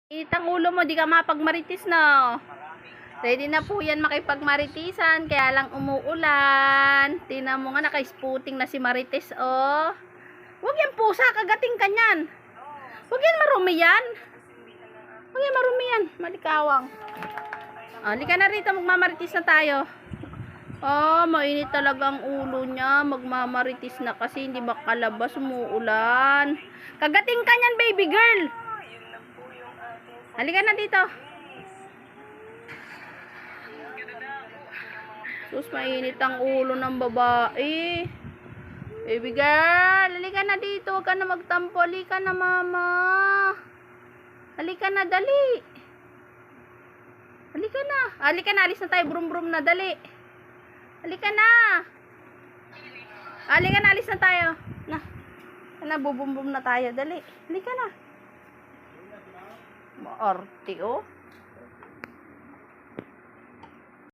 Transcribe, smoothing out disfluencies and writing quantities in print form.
Itang ulo mo, di ka mapagmaritis na. Ready na po yan makipagmaritisan, kaya lang umuulan. Tingnan mo nga, naka-spooting na si Marites, oh. Huwag yan pusa, kagating ka niyan. Huwag yan marumi yan. Huwag yan marumi yan, malikawang. Halika na rito, magmamaritis na tayo. Mainit talaga ang ulo niya. Magmamaritis na kasi hindi makalabas, umuulan. Kagating ka niyan, baby girl. Halika na dito. Sus, mainit ang ulo ng babae. Baby girl, halika na dito. Huwag ka na magtampo. Halika na, mama. Halika na, dali. Halika na. Halika na, alis na tayo. Brum-brum na, dali. Halika na. Halika na, alis na tayo. Bubum-bum na tayo, dali. Halika na. Maarte, oh.